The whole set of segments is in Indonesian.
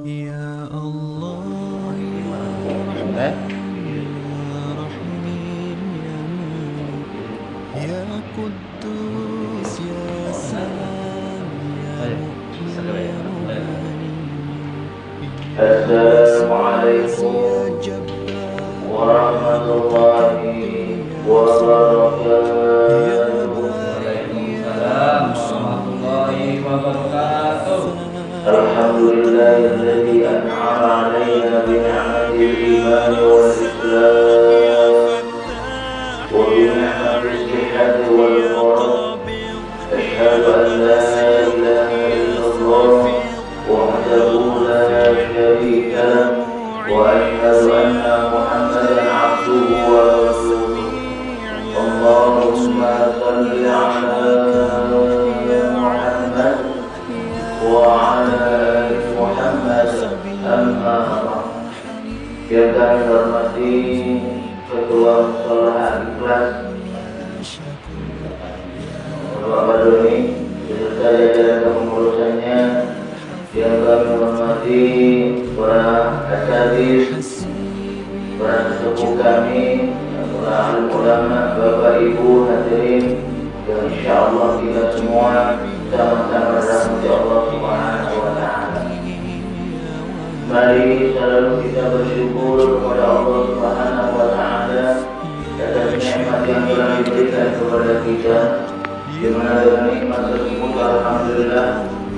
Ya Allah ya Eh? Rahim ya Malik ya Quddus ya Salam ya Mu'min ya Muhaimin ya Aziz ya Assalamualaikum Jabbar ya warahmatullahi Mutakabbir ya Salam ya wabarakatuh. Bari ya Waalaikumsalam Musawwir warahmatullahi ya wabarakatuh. Farid Alhamdulillahilladzi an'ama 'alaina bi ni'matil iman wal islam wa bi ni'matis sihhati wal faraj. Asyhadu an la ilaha illallah wahdahu la syarika lah wa asyhadu anna Muhammadan 'abduhu wa rasuluh. Allahumma shalli 'ala Muhammad وعلى آل محمد أما بعد. Yang kami hormati Ketua Musholah Ikhlas Bapak Badoni beserta jajaran kepengurusannya, yang kami hormati para asatidz, para sesepuh kami, para alim ulama, Bapak Ibu hadirin yang insyaallah kita semua sama-sama dirahmati Allah Subhanahu wa taala. Mari selalu kita bersyukur kepada Allah Subhanahu wa taala atas nikmat yang telah diberikan kepada kita, di mana dengan nikmat tersebut alhamdulillah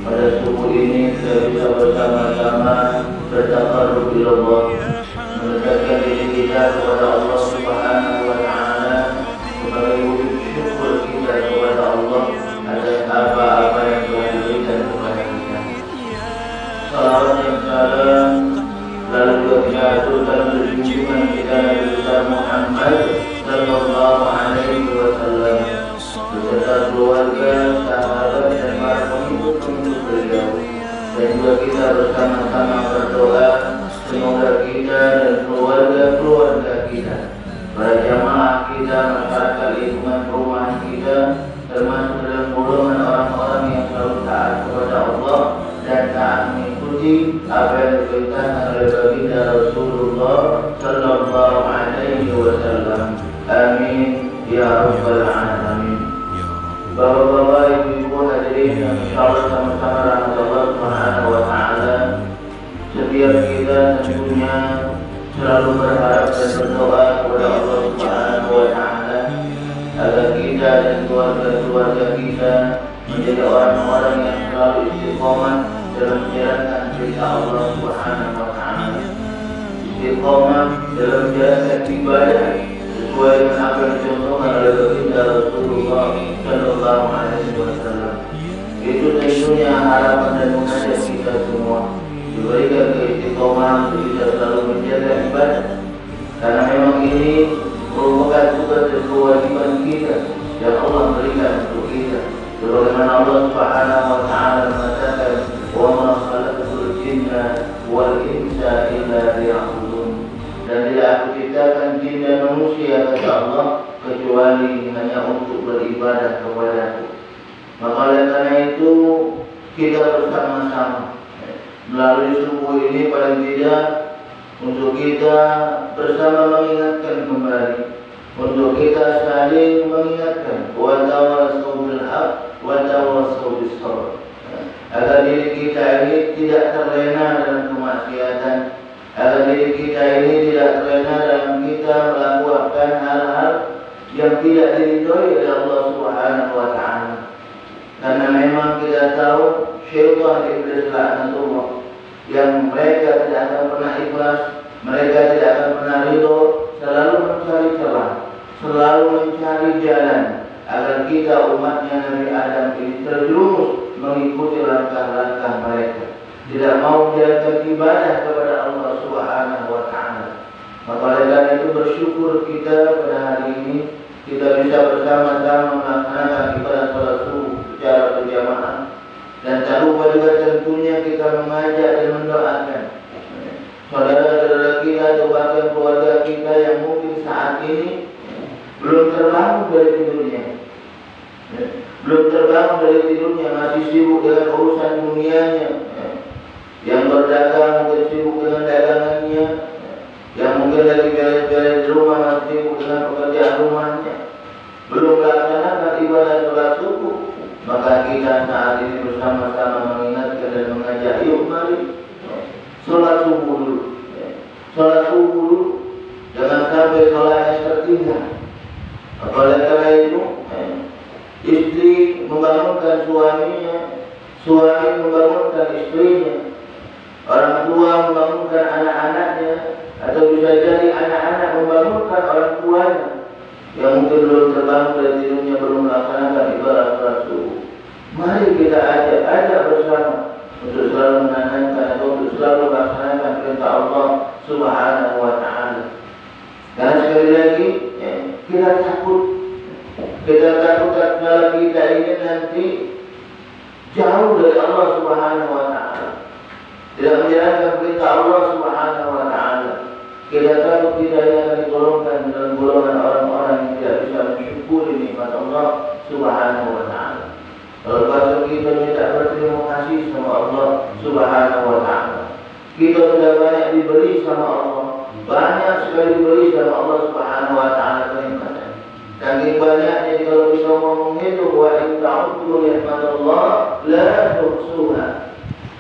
pada subuh ini kita bisa bersama-sama bertaqarrub ila Allah, mendekatkan diri kita kepada Allah Subhanahu wa taala sebagai wujud syukur kita kepada Allah atas apa-apa yang telah diberikan kepada kita. Salawat dan salam lalu juga kita aturkan junjungan kita Nabi besar Muhammad sallallahu alaihi wasallam beserta keluarga, sahabat dan para pengikut beliau. Dan juga kita bersama-sama berdoa semoga kita dan keluarga kita, para jamaah kita, masyarakat lingkungan rumah kita, termasuk dalam golongan orang-orang yang selalu taat kepada Allah dan taat mengikuti apa yang diperintahkan oleh baginda Rasulullah sallallahu alaihi wasallam. Amin ya rabbal alamin. Bapak-bapak, ibu-ibu hadirin yang insyaallah sama-sama rahmat Allah Subhanahu wa taala. Setiap kita tentunya selalu berharap dan berdoa kepada Allah Subhanahu wa taala agar kita dan keluarga-keluarga kita menjadi orang-orang yang selalu istiqomah dalam menjalankan perintah Allah Subhanahu wa taala. Istiqomah dalam menjalankan ibadah sesuai dengan apa yang dicontohkan oleh baginda Rasulullah sallallahu alaihi wasallam. Itu tentunya harapan dan mengajak kita semua diberikan keistiqomahan untuk kita selalu menjaga ibadah, karena memang ini merupakan tugas dan kewajiban kita yang Allah berikan untuk kita. Sebagaimana Allah Subhanahu wa taala mengatakan, "Wa ma khalaqtul jinna wal insa illa liya'budun." Dan tidak aku ciptakan jin dan manusia, kata Allah, kecuali hanya untuk beribadah kepada-Ku. Maka oleh karena itu kita bersama-sama melalui subuh ini paling tidak untuk kita bersama mengingatkan kembali, untuk kita saling mengingatkan wa tawassaw bil haqq wa tawassaw bis sabr, agar diri kita ini tidak terlena dalam kemaksiatan, agar diri kita ini tidak terlena dalam kita melakukan hal-hal yang tidak diridhoi oleh Allah Subhanahu wa taala. Karena memang kita tahu syaitan iblis laknatullah yang mereka tidak akan pernah ikhlas, mereka tidak akan pernah ridho, selalu mencari celah, selalu mencari jalan agar kita umatnya Nabi Adam ini terjerumus mengikuti langkah-langkah mereka, tidak mau menjalankan ibadah kepada Allah Subhanahu wa taala. Maka oleh karena itu bersyukur kita pada hari ini kita bisa bersama-sama melaksanakan ibadah salat subuh secara berjamaah. Dan tak lupa juga tentunya kita mengajak dan mendoakan saudara-saudara kita atau bahkan keluarga kita yang mungkin saat ini belum terbangun dari tidurnya, belum terbangun dari tidurnya, masih sibuk dengan urusan dunianya, yang berdagang mungkin lagi beres-beres di rumah, masih sibuk dengan pekerjaan rumahnya, belum melaksanakan ibadah sholat subuh, maka kita saat ini bersama-sama mengingatkan dan mengajak, yuk mari sholat subuh dulu, sholat subuh dulu, jangan sampai sholatnya tertinggal. Apalagi karena itu, istri membangunkan suaminya, suami membangunkan istrinya, orang tua membangunkan anak-anaknya, atau bisa jadi anak-anak membangunkan orang tuanya yang mungkin belum terbangun dari tidurnya, belum melaksanakan ibadah sholat subuh. Mari kita ajak bersama untuk selalu menanamkan atau untuk selalu melaksanakan perintah Allah Subhanahu wa Ta'ala. Karena sekali lagi kita takut kalau kita ini nanti jauh dari Allah Subhanahu wa Ta'ala, tidak menjalankan perintah Allah Subhanahu wa Ta'ala. Kita takut kita akan digolongkan dalam golongan orang-orang yang tidak bisa mensyukuri nikmat Allah Subhanahu wa Ta'ala. Kalau pasal kita tidak berterima kasih sama Allah Subhanahu wa Ta'ala, kita sudah banyak diberi sama Allah, banyak sekali diberi sama Allah Subhanahu wa Ta'ala kenikmatan. Saking banyaknya kalau kita ngomong itu, wa in ta'uddu ni'matallah la tuhsuha.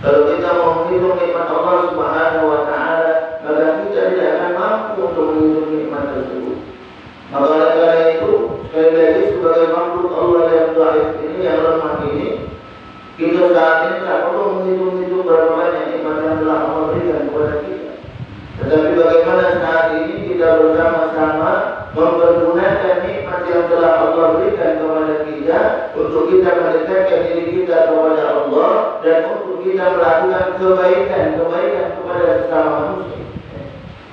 Kalau kita mau menghitung nikmat Allah Subhanahu wa Ta'ala, maka kita tidak akan mampu untuk menghitung nikmat tersebut. Maka oleh karena itu, sekali lagi sebagai makhluk Allah yang dhaif ini, yang lemah ini, kita saat ini tidak perlu menghitung-hitung berapa banyak nikmat yang telah Allah berikan kepada kita. Tetapi bagaimana saat ini kita bersama-sama mempergunakan nikmat yang telah Allah berikan kepada kita untuk kita mendekatkan diri kita kepada Allah dan untuk kita melakukan kebaikan kepada sesama manusia.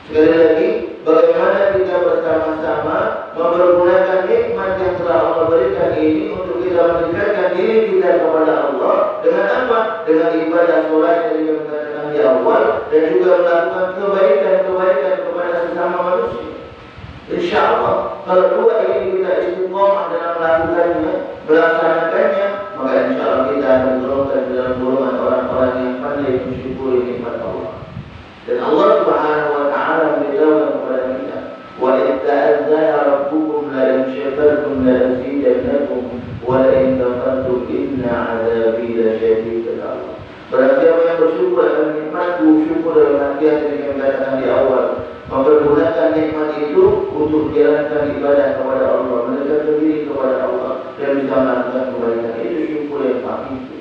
Sekali lagi, bagaimana kita bersama-sama mempergunakan nikmat yang telah Allah berikan ini untuk kita mendekatkan diri kita kepada Allah dengan apa? Dengan ibadah sholat yang dikatakan di awal, dan juga melakukan kebaikan kepada sesama manusia. Insya Allah, kalau dua ini kita istiqomah dalam melakukannya, melaksanakannya, maka insya Allah kita akan tergolongkan dalam golongan orang-orang yang pandai mensyukuri nikmat Allah. Dan Allah Subhanahu wa Ta'ala memberitahukan kepada kita, wa in ta'adzana rabbukum la in syakartum la azidannakum wa la in kafartum inna 'adzabi lasyadid. Berarti siapa yang bersyukur akan nikmatku, syukur dalam hati yang dikatakan di awal, mempergunakan nikmat itu untuk menjalankan ibadah kepada Allah, mendekatkan diri kepada Allah dan bisa melakukan kebaikan, itu syukur yang paling itu.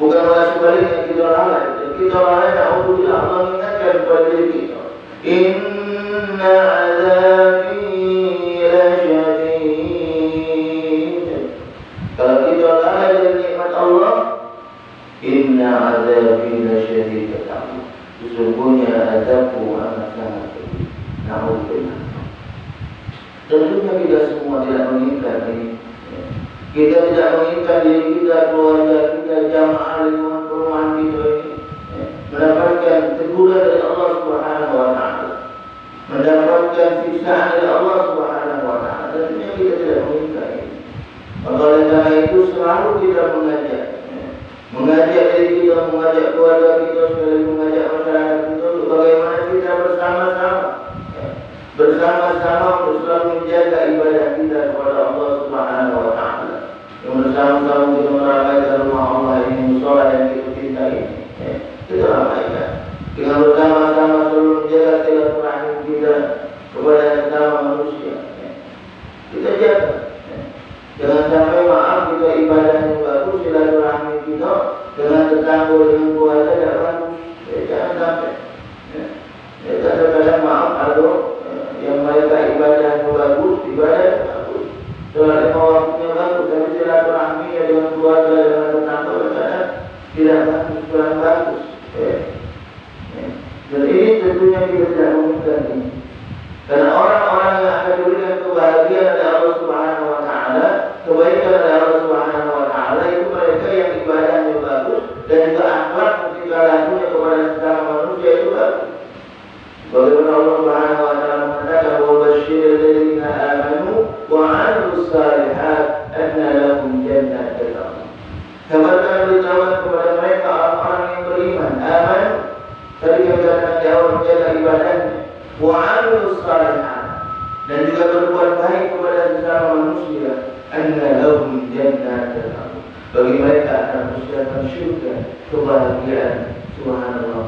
Bukan malah sebaliknya kita lalai. Kita lalai, na'udzubillah, Allah mengingatkan kepada diri kita, inna 'adzabi lasyadid. Kalau kita lalai dari nikmat Allah, inna 'adzabi lasyadid, sesungguhnya azabku amat sangat pedih. Na'udzubillah. Tentunya kita semua tidak menginginkan ini. Kita tidak menginginkan diri kita, keluarga kita, jamaah lingkungan perumahan kita ini mendapatkan teguran dari Allah Subhanahu wa Ta'ala, mendapatkan siksaan dari Allah Subhanahu wa Ta'ala. Tentunya kita tidak menginginkan ini. Maka oleh karena itu selalu kita mengajak diri kita, mengajak keluarga kita, sekali mengajak masyarakat kita untuk bagaimana kita bersama-sama untuk selalu menjaga ibadah kita kepada Allah Subhanahu wa Ta'ala. Yang bersama-sama kita meramaikan rumah Allah ini, musola yang kita cinta ini, kita ramaikan. Dengan bersama-sama selalu menjaga silaturahim kita kepada sesama manusia, kita jaga. Jangan sampai maaf kita ibadahnya bagus, silaturahmi kita dengan tetangga, dengan keluarga tidak bagus. Jangan sampai. Kadang-kadang maaf ada yang mereka ibadahnya bagus, sholat lima waktunya bagus, tapi silaturahmi dengan keluarga, dengan tetangga kadang tidak bagus, kurang bagus. Dan ini tentunya kita tidak menginginkan ini. Karena orang-orang yang akan diberikan kebahagiaan oleh Allah Subhanahu wa Ta'ala, kebaikan oleh Allah Subhanahu wa Ta'ala, itu mereka yang ibadahnya bagus dan juga akhlak ketika lakunya kepada sesama manusia itu bagus. Bagaimana Allah Subhanahu wa Ta'ala mengatakan, wa basyiril ladzina amanu wa 'amilus shalihat anna lahum jannatin. Kabarkan beritahukan kepada mereka orang-orang yang beriman, aman, tadi yang katakan di awal menjaga ibadahnya, wa 'amilus shalihat, dan juga berbuat baik kepada sesama manusia, anna lahum jannatin, bagi mereka akan disediakan surga, kebahagiaan. Subhanallah.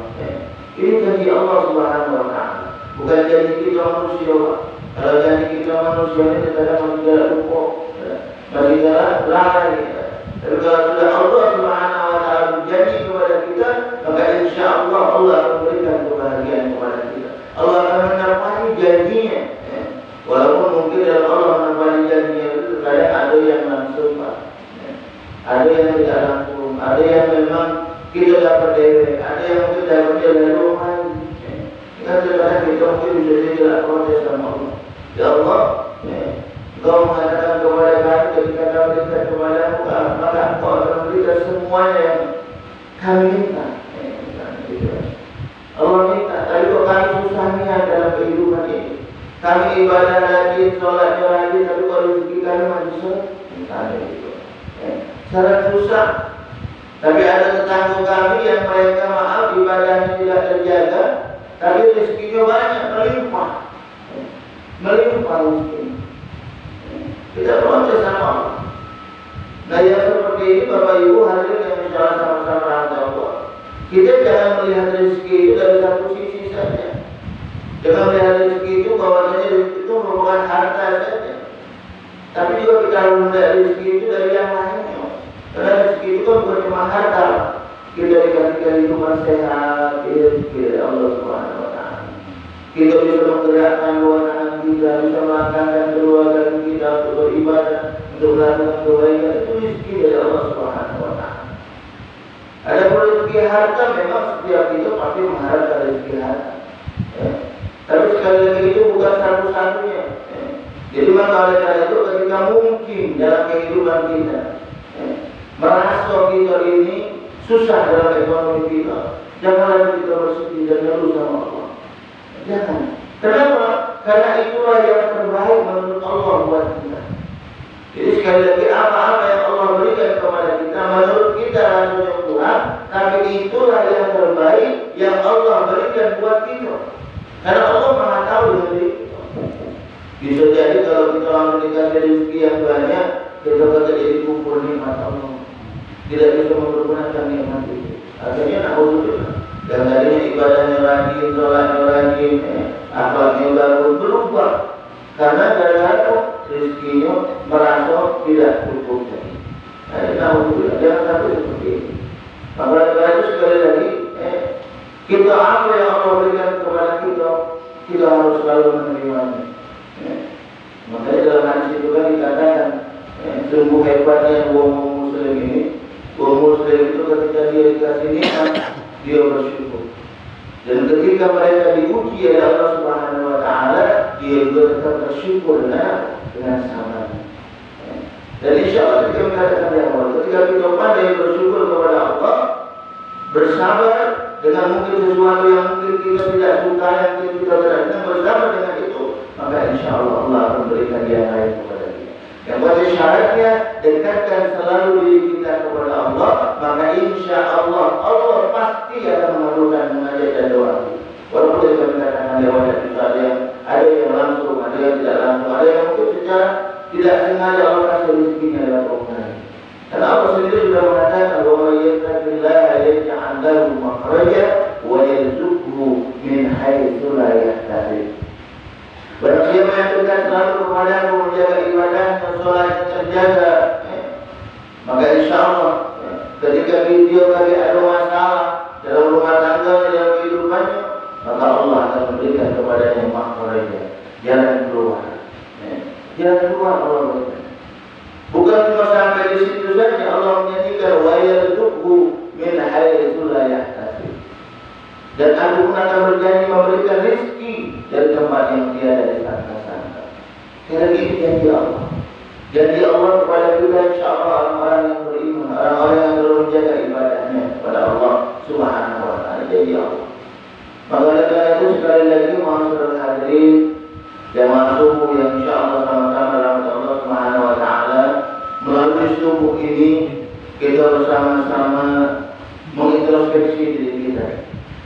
Ini janji Allah Subhanahu wa taala. Bukan janji kita manusia, Pak. Kalau janji kita manusia ini kadang masih jalan lupa, masih jalan lalai. Tapi kalau sudah Allah Subhanahu wa taala berjanji kepada kita, maka insya Allah Allah akan berikan kebahagiaan kepada kita. Allah akan menepati janjinya. Walaupun mungkin dalam Allah menepati janjinya itu kadang ada yang langsung, Pak. Ada yang tidak langsung, ada yang memang kita dapat dari, ada yang mungkin dapat dari rumah. Kan kadang kita mungkin bisa tidak protes sama Allah. Ya Allah, Engkau mengatakan kepada kami ketika kami minta kepadamu, maka Engkau akan memberikan semuanya yang kami minta. Allah minta, tapi kok kami susahnya dalam kehidupan ini. Kami ibadah rajin, sholatnya rajin, tapi kok rezeki kami masih susah. Misalnya gitu. Sangat susah. Tapi ada tetangga kami yang mereka maaf ibadahnya tidak terjaga, tapi rezekinya banyak, melimpah. Melimpah rezeki. Kita protes sama Allah. Nah yang seperti ini Bapak Ibu hadirin yang insya Allah sama-sama rahmat Allah. Kita jangan melihat rezeki itu dari satu sisi saja. Jangan melihat rezeki itu bahwasanya rezeki itu merupakan harta saja. Tapi juga kita harus melihat rezeki itu dari yang lainnya. Karena rezeki itu kan bukan cuma harta. Kita dikasih kehidupan sehat, rezeki dari Allah Subhanahu wa taala. Kita bisa menggerakkan dua tangan kita, bisa melangkahkan kedua kaki kita untuk beribadah, untuk melakukan kebaikan, itu rezeki dari Allah Subhanahu wa taala. Ada rezeki harta, memang setiap kita pasti mengharapkan rezeki harta. Tapi sekali lagi itu bukan satu-satunya. Jadi maka oleh karena itu ketika mungkin dalam kehidupan kita merasa kita ini susah dalam ekonomi kita, janganlah kita bersedih dan ngeluh sama Allah. Jangan. Kenapa? Karena itulah yang terbaik menurut Allah buat kita. Jadi sekali lagi apa-apa yang Allah berikan kepada kita menurut kita rasanya kurang, tapi itulah yang terbaik yang Allah berikan buat kita. Karena Allah Maha tahu dengan diri kita. Bisa jadi kalau kita langsung dikasih rezeki yang banyak, kita kata jadi kufur nikmat Allah. Tidak bisa mempergunakan nikmat itu. Akhirnya na'udzubillah. Dan tadinya ibadahnya rajin, sholatnya rajin, akhlaknya bagus, berubah. Karena gara-gara rezekinya merasa tidak cukup lagi. Na'udzubillah. Jangan sampai seperti ini. Maka itu sekali lagi, kita apa yang Allah berikan kepada kita, kita harus selalu menerimanya. Makanya dalam hadis itu kan dikatakan, sungguh hebatnya wong muslim ini. Wong muslim itu ketika dia dikasih nikmat, dia bersyukur. Dan ketika mereka diuji oleh Allah Subhanahu wa taala, dia juga tetap bersyukur dengan sabar. Dan insya Allah kita mengatakan yang awal, ketika kita pandai bersyukur kepada Allah, bersabar dengan mungkin sesuatu yang mungkin kita tidak suka, yang kita tidak senang, bersabar dengan itu, maka insya Allah Allah akan berikan yang lain kepada kita. Yang pada syaratnya dekatkan selalu diri kita kepada Allah, maka insya Allah Allah pasti akan mengabulkan munajat dan doa. Walaupun kita katakan ada yang langsung, ada yang tidak langsung, ada yang mungkin secara tidak sengaja Allah kasih rezekinya dalam rumah. Karena Allah sendiri sudah mengatakan bahwa yattaqillaha yaj'al lahu makhraja wa yarzuqhu min haitsu la yahtasib. Barang siapa yang dekat selalu kepadamu, menjaga ibadahnya, sholatnya terjaga, maka insya Allah ketika dia lagi ada masalah dalam rumah tangga, dalam kehidupannya, maka Allah akan memberikan kepadanya makhraja, jalan keluar. Jalan keluar Allah berikan. Bukan cuma sampai di situ saja, Allah menyanyikan wa yarzuqhu min haitsu la yahtasib. Dan Aku pun akan berjanji memberikan rezeki dari tempat yang tiada disangka-sangka. Karena ini janji Allah. Janji Allah kepada kita insya Allah orang-orang yang beriman, orang-orang yang selalu menjaga ibadahnya kepada Allah Subhanahu wa taala. Janji Allah. Maka karena itu sekali lagi masyarakat hadirin jamaah subuh yang insya Allah sama-sama rahmat Allah Subhanahu wa taala, melalui subuh ini kita bersama-sama mengintrospeksi diri kita.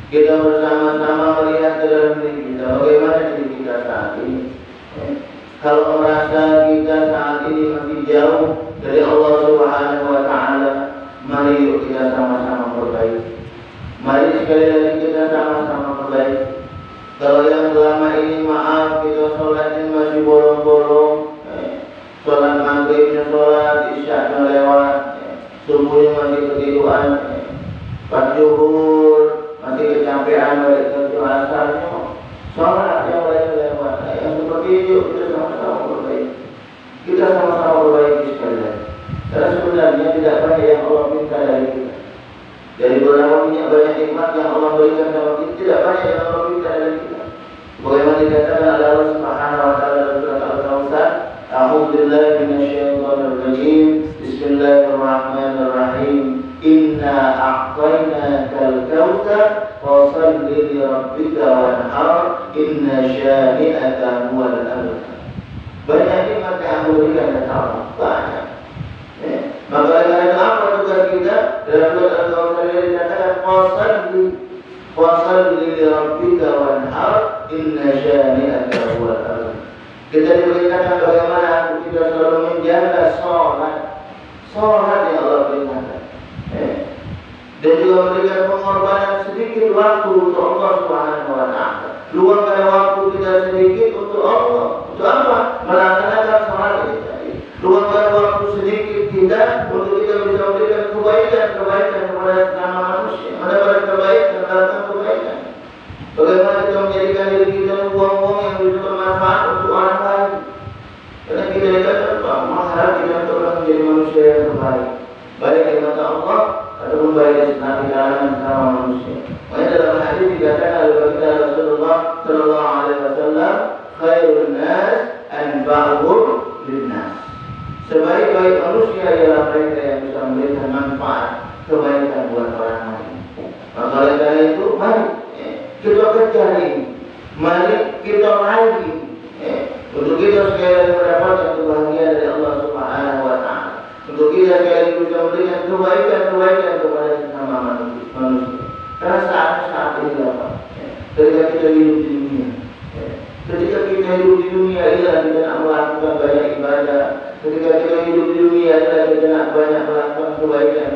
Kita bersama-sama melihat ke dalam diri kita, bagaimana diri kita saat ini. Kalau merasa kita saat ini masih jauh dari Allah Subhanahu wa Ta'ala, mari yuk kita sama-sama perbaiki. Mari sekali lagi kita sama-sama perbaiki. Kalau yang selama ini maaf kita sholatnya masih bolong-bolong, sholat maghribnya sholat, isyaknya lewat, subuhnya masih ketiduran, pas zuhur masih kecapean balik ke asarnya, sholat yang lain lewat. Yang seperti itu kita sama-sama perbaiki. Kita sama-sama perbaiki sekali lagi. Karena sebenarnya tidak banyak yang Allah minta dari kita. Dari beberapa banyak nikmat yang Allah berikan kepada kita, tidak banyak yang Allah minta dari kita. Bagaimana dikatakan oleh Allah Subhanahu wa Ta'ala dalam surat Al-Kautsar, A'udzubillahi minasyaitonir rajim. Bismillahirrahmanirrahim. Inna a'tainakal kautsar fashalli li rabbika wanhar inna syani'aka huwal abtar. Banyak nikmat yang Allah berikan kepada Allah, banyak. Maka karena itu apa tugas kita dalam surat Al-Kautsar ini dikatakan fashalli li rabbika wanhar inna syani'aka huwal abtar. Kita diberitakan bagaimana kita selalu menjaga sholat yang Allah perintahkan, dan juga memberikan pengorbanan sedikit waktu untuk Allah Subhanahu wa Ta'ala. Luangkan waktu kita sedikit untuk Allah. Untuk apa? Melaksanakan sholat ini tadi. Luangkan waktu sedikit kita untuk kita bisa memberikan kebaikan kepada sesama manusia, mendapat kebaikan, melakukan kebaikan. Bagaimana kita menjadikan diri kita uang-uang yang bisa bermanfaat untuk orang lain. Karena kita dikatakan mengharap kita untuk menjadi manusia yang terbaik, baik di mata Allah ataupun baik di kalangan sama manusia. Makanya dalam hadis dikatakan oleh baginda Rasulullah Sallallahu Alaihi Wasallam, khairun nas anfa'uhum linnas. Sebaik-baik manusia ialah mereka yang bisa memberikan manfaat kebaikan buat orang lain. Maka oleh karena itu, mari kita kejar ini, mari kita raih untuk kita sekali lagi mendapatkan kebahagiaan dari Allah Subhanahu wa Ta'ala, untuk kita sekali lagi bisa memberikan kebaikan kepada sesama manusia. Karena saat ini apa? Ketika kita hidup di dunia, ialah kita nak melakukan banyak ibadah. Ketika kita hidup di dunia ialah kita nak banyak melakukan kebaikan.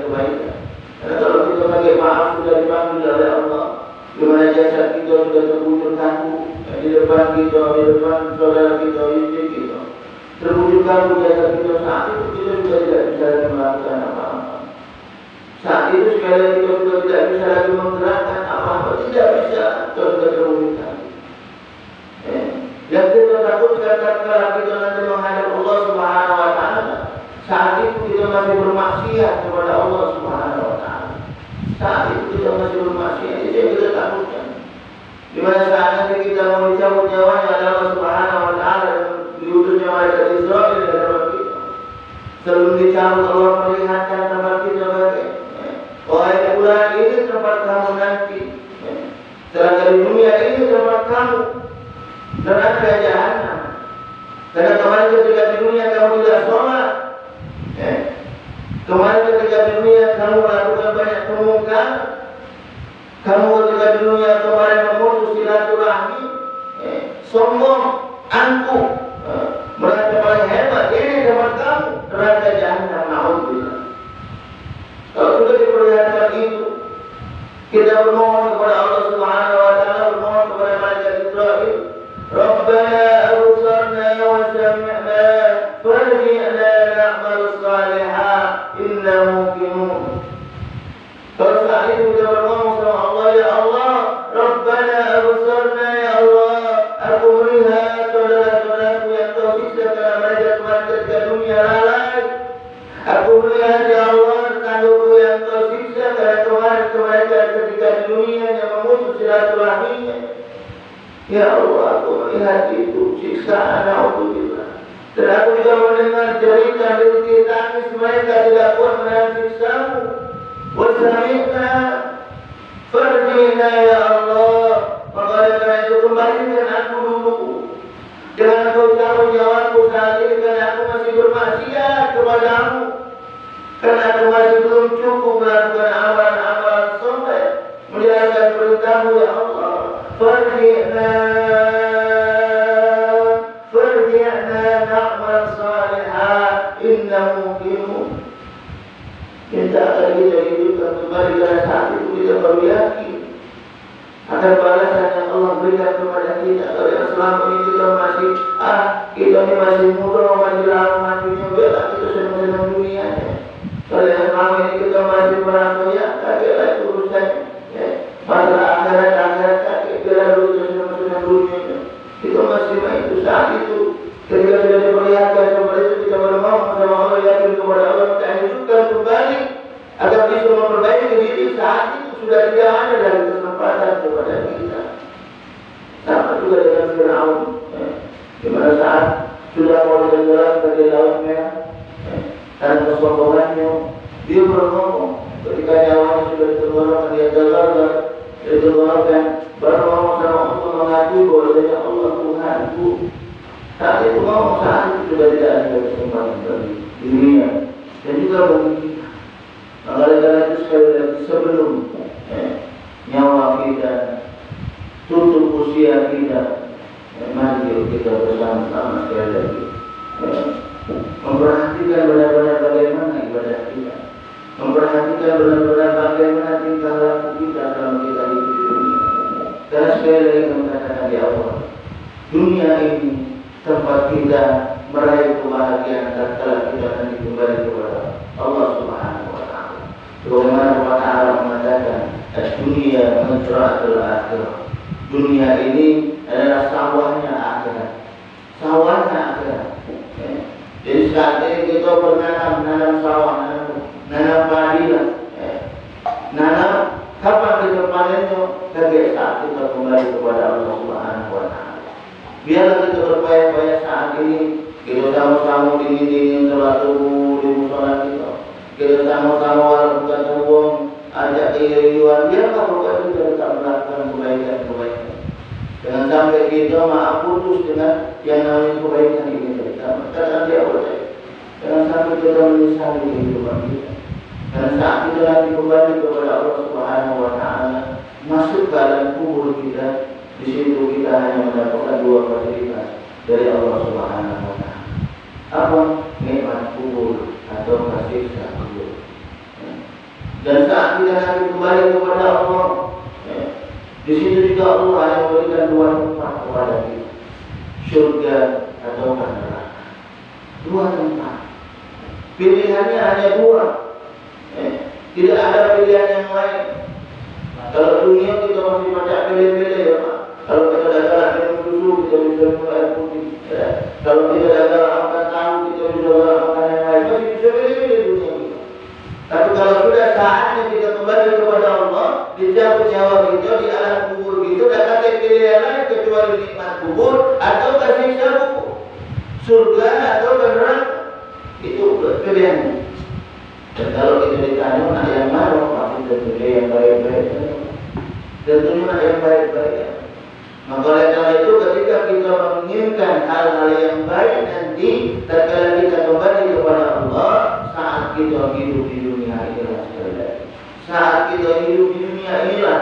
Karena kalau kita pakai maaf sudah dipanggil oleh Allah, di mana jasad kita sudah terbujur kaku, di depan kita, di depan saudara kita, istri kita, terbujur kaku jasad kita, saat itu kita sudah tidak bisa lagi melakukan apa-apa. Saat itu sekali lagi kita sudah tidak bisa lagi menggerakkan apa-apa, tidak bisa, kita sudah terbujur kaku. Yang kita takutkan tatkala kita nanti menghadap Allah Subhanahu wa Ta'ala, saat itu kita masih bermaksiat kepada Allah Subhanahu wa Ta'ala. Saat itu kita masih bermaksiat, itu yang kita takutkan. Di mana saat nanti kita mau dicabut nyawanya oleh Allah Subhanahu wa Ta'ala dan diutusnya malaikat Israil di hadapan kita. Sebelum dicabut Allah melihatkan tempat kita bagaimana. Wahai bulan, ini tempat kamu nanti. Sedangkan di dunia ini tempat kamu. Neraka jahanam. Karena kemarin ketika di dunia kamu tidak sholat, kemarin ketika di dunia kamu melakukan banyak kemungkaran, kamu ketika di dunia kemarin memutus silaturahmi, sombong, angkuh, merasa paling hebat. Ini tempat kamu, neraka jahanam. Na'udzubillah. Kalau sudah diperlihatkan itu, kita bermohon kepada Allah Subhanahu wa Ta'ala, bermohon kepada malaikat Israil, Rabbana absarna wa sami'na farji'na na'mal salihah inna mumkinun. Kalau saat itu kita berngomong sama Allah, ya Allah, Rabbana absarna, ya Allah, aku melihat saudara-saudaraku yang kau siksa karena mereka kemarin ketika dunia lalai. Aku melihat, ya Allah, tetanggaku yang kau siksa karena kemarin mereka ketika di dunia yang memutus silaturahminya. Ya Allah, aku melihat itu siksaan, na'udzubillah. Dan aku juga mendengar cerita dari tangis mereka tidak kuat menahan siksamu. Wasami'na farji'na, ya Allah. Maka karena itu kembalikan aku dulu. Jangan kau tahu jawabku saat ini karena aku masih bermaksiat kepadamu. Karena aku masih belum cukup melakukan amalan-amalan soleh, menjalankan perintahmu, ya Allah. farji'na na'mal salihah inna muqinun. Kita akan kita hidupkan kembali pada saat itu kita baru yakin akan balasan yang Allah berikan kepada kita. Kalau yang selama ini kita masih kita ini masih muda, masih lama matinya, biarlah kita senang-senang dunianya. Kalau yang selama ini kita masih merasa ya, biarlah itu urusan masalah akhirat kaki, biarlah dulu kita senang-senang dunianya. Kita masih itu saat itu ketika sudah diperlihatkan seperti itu, kita baru mau sama Allah, yakin kepada Allah, kita hidupkan kembali agar bisa memperbaiki diri. Saat itu sudah tidak ada lagi kesempatan kepada kita. Sama juga dengan Fir'aun, di mana saat sudah mau tenggelam dari Laut Merah, dan kesombongannya, dia berngomong ketika nyawanya sudah ditenggelamkan, dia ditenggelamkan, baru ngomong sama Allah, mengaku bahwasanya Allah Tuhanku. Saat itu ngomong, saat itu sudah tidak ada kesempatan bagi dunia dan juga bagi kita. Maka itu sekali lagi sebelum nyawa kita tutup usia kita, mari kita bersama-sama sekali lagi memperhatikan benar-benar bagaimana ibadah kita, memperhatikan benar-benar bagaimana tingkah laku kita dalam kita hidup di dunia. Karena sekali lagi kami katakan di awal, dunia ini tempat kita meraih kebahagiaan tatkala kita nanti kembali kepada Allah Subhanahu wa taala. Sebagaimana Allah Taala mengatakan, "Dunia mazra'atul akhirah." Dunia ini adalah sawahnya akhirat. Sawahnya akhirat. Jadi saat ini kita menanam sawah, nanam padi lah. Nanam kapan kita panennya? Bagi saat kita kembali kepada Allah Subhanahu wa taala. Biarlah kita berupaya-upaya saat ini, kita sama-sama dingin-dingin sholat subuh di musola kita. Kita sama-sama walaupun kata uang, ajak iuran, biarlah pokoknya kita tetap melakukan kebaikan-kebaikan. Jangan sampai kita maaf putus dengan yang namanya kebaikan ini kita. Kata dia boleh. Jangan sampai kita menyesali kehidupan kita. Dan saat kita nanti kembali kepada Allah Subhanahu wa taala, masuk ke dalam kubur kita, di situ kita hanya mendapatkan dua fasilitas dari Allah Subhanahu wa taala. Apa? Nikmat kubur atau siksa kubur. Dan saat kita nanti kembali kepada Allah, di situ juga Allah yang memberikan dua tempat kepada kita, surga atau neraka. Dua tempat. Pilihannya hanya dua. Tidak ada pilihan yang lain. Kalau dunia kita masih macam pilih-pilih ya Pak. Kalau kita gagal minum susu, kita bisa minum air putih. Kalau kita gagal makan tahu, kita bisa makan yang lain. Masih bisa pilih-pilih dunia kita. Tapi kalau sudah saatnya kita kembali kepada Allah, dicabut nyawa kita di alam kubur kita, dan ada pilihan lain kecuali nikmat kubur atau siksa kubur, surga atau neraka. Itu pilihannya. Dan kalau kita ditanya nak yang mana, pasti tentunya yang baik-baik. Tentunya nak yang baik-baik. Maka oleh karena itu ketika kita menginginkan hal-hal yang baik nanti, tatkala kita kembali kepada Allah, saat kita hidup di dunia inilah sekali lagi. Saat kita hidup di dunia inilah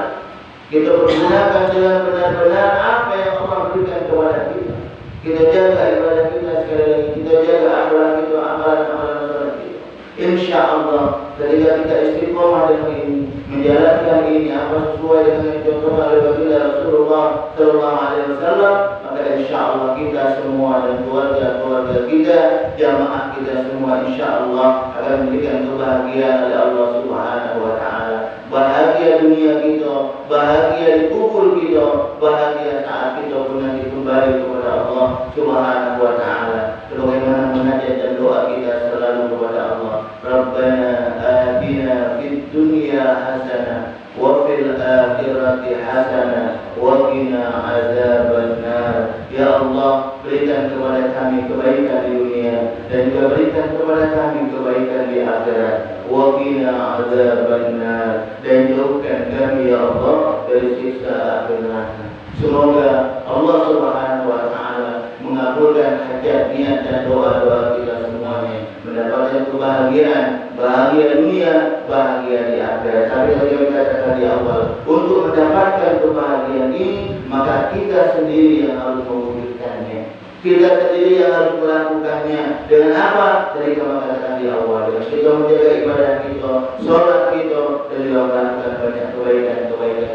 kita pergunakan dengan benar-benar apa yang Allah berikan kepada kita. Kita jaga ibadah kita sekali lagi. Kita jaga amalan kita, amalan-amalan salat kita. Insya Allah ketika kita istiqomah dengan ini, menjalankan ini apa sesuai dengan yang dicontohkan oleh baginda Rasulullah Sallallahu Alaihi Wasallam, maka insya Allah kita semua dan keluarga-keluarga kita, jamaah kita semua insya Allah akan memberikan kebahagiaan oleh Allah Subhanahu Wa Taala. Bahagia dunia kita, bahagia di kubur kita, bahagia saat kita pun nanti kembali kepada Allah Subhanahu Wa Taala. Sebagaimana munajat dan doa kita selalu kepada Allah, Rabbana atina fid dunya hasanah wa fil akhirati hasanah wa qina azabannar. Ya Allah, berikan kepada kami kebaikan di dunia dan juga berikan kepada kami kebaikan di akhirat. Wa qina azabannar, dan jauhkan kami ya Allah dari siksa api neraka. Semoga Allah Subhanahu wa taala mengabulkan hajat, niat dan doa-doa kita semuanya, mendapatkan kebahagiaan, bahagia dunia, bahagia di akhirat. Tapi seperti yang katakan di awal, untuk mendapatkan kebahagiaan ini, maka kita sendiri yang harus mewujudkannya. Kita sendiri yang harus melakukannya. Dengan apa? Dari kata-kata di awal. Dengan kita menjaga ibadah kita, sholat kita, dan juga melakukan banyak kebaikan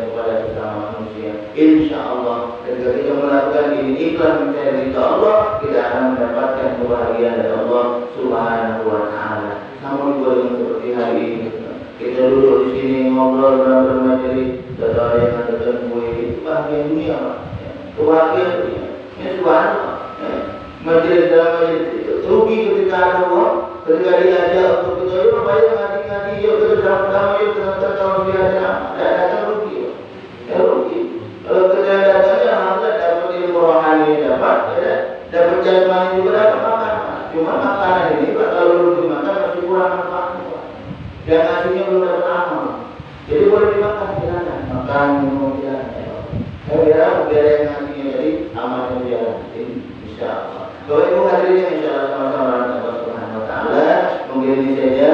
kepada sesama manusia. Insya Allah, ketika kita melakukan ini ikhlas mencari ridha Allah, kita akan mendapatkan kebahagiaan dari Allah Subhanahu wa Ta'ala. Namun juga dengan seperti hari ini, kita duduk di sini ngobrol dan bermajelis, ada yang mengatakan kue itu bahagia dunia, Pak. Kebahagiaan dunia. Ini subhanallah. Majelis dalam majelis itu rugi ketika ada uang, ketika diajak untuk kita yuk bayar ngaji yuk kita bersama-sama yuk kita tahu biasa, datang rugi, ya rugi. Kalau kita datangnya alhamdulillah dapat ilmu rohani dapat, dapat jasmani juga dapat makan. Cuma makanan ini kalau belum dimakan masih kurang manfaatnya. Dan nasinya belum dapat amal. Jadi boleh dimakan silakan, makan minum silakan. Saya kira biar yang nasinya jadi amalnya biar insyaallah. Bapak Ibu hadirin insyaallah sama-sama Allah Subhanahu wa Ta'ala. Mungkin ini saja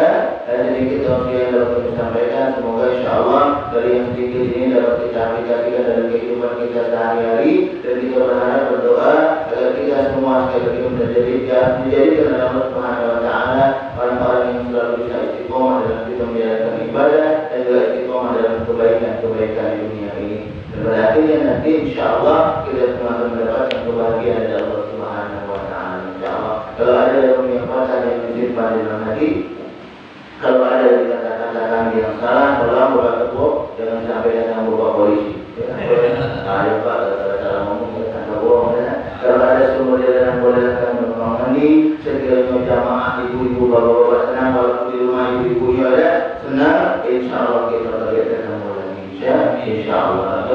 sedikit tausiah yang dapat kami sampaikan. Semoga insyaallah dari yang sedikit ini dapat kita aplikasikan dalam kehidupan kita sehari-hari, dan kita berharap berdoa agar kita semua sekali lagi menjadikan oleh Allah Subhanahu wa Ta'ala orang-orang yang selalu bisa istiqomah dalam kita menjalankan ibadah dan juga istiqomah dalam kebaikan di dunia ini. Dan pada akhirnya nanti insyaallah kita semua akan mendapatkan kebahagiaan dari Allah Subhanahu wa Ta'ala insyaallah. Kalau ada yang patah yang disimpan di dalam hati, kalau ada dikatakan yang salah, tolong Bapak Ketua jangan sampai datang Bapak polisi. Ayo Pak, kata-kata ngomong kata bohong ya. Kalau ada sumber yang bolehkan memang mandi, sekiranya jamaah ibu-ibu bapak-bapak senang, kalau di rumah ibu-ibu ada senang, insyaallah kita terlihat lagi. Insyaallah.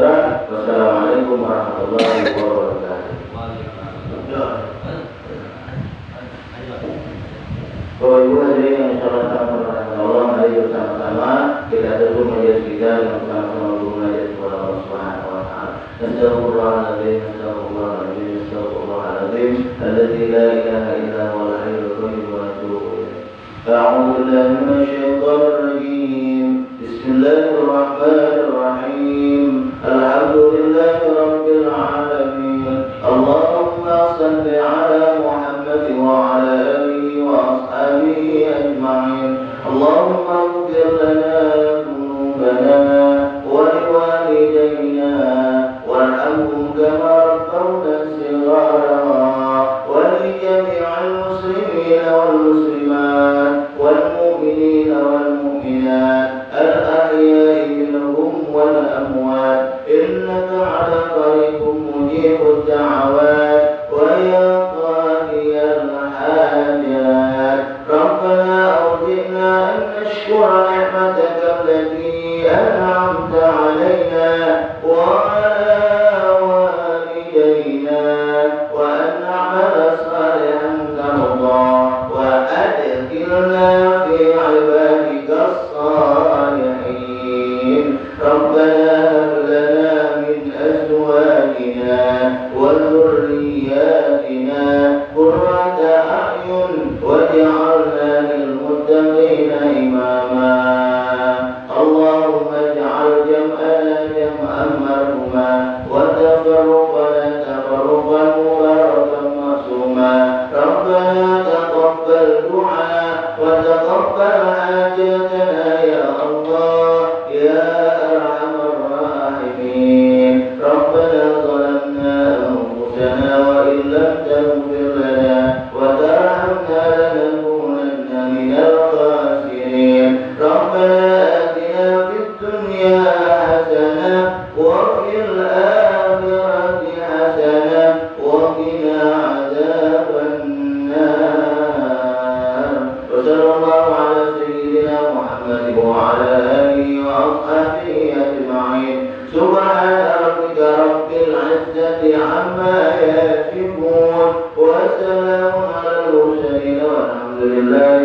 Wassalamualaikum warahmatullahi wabarakatuh. Bapak Ibu hadirin yang insyaallah Allah, mari bersama-sama kita terus majelis kita dengan sama-sama belajar kepada Allah Subhanahu wa Ta'ala. Astagfirullahaladzim, astagfirullahaladzim, astagfirullahaladzim, alladzi la ilaha illa huwal hayyul qayyum wa atubu ilaih. A'udzu billahi minasy syaithanir rajim. Bismillahirrahmanirrahim. Alhamdulillahi rabbil alamin. Allahumma shalli ala Muhammad wa ala alihi wa ashabihi ajma'in. Allahumma ighfir lana dhunubana wa liwalidayna warhamhum kama rabbawna shighara wa li jami'il muslimina wal muslimat wal mu'minina wal mu'minat al-ahya'i minhum wal amwat innaka 'ala qaribun mujibud da'awat wa ya qadiyal hajat rabbana awzi'na an nashkura ni'mataka allati an'amta 'alaina wa 'ala walidayna wa an na'mala salihan tardah wa adkhilna fi 'ibadika as-salihin. Rabbana hab lana min azwajina wa dhurriyyatina qurrata a'yun waj'alna lil muttaqina imama. Allahumma ij'al jam'ana jam'an marhuma wa tafarruqana tafarruqan mubarakan ma'suma. Rabbana taqabbal du'a wa taqabbal hajatana ya Allah ya arhamar rahimin. Rabbana zalamna anfusana wa in lam taghfir lana wa tarhamna lanakunanna minal khasirin. Rabbana atina fid dunya hasanah wa fil akhirati hasanah wa qina adzaban nar. Wa sallallahu ala sayyidina Muhammad wa ala alihi wa ashabihi ajma'in. Subhana rabbika rabbil izzati amma yasifun wa salamun alal mursalin walhamdulillah.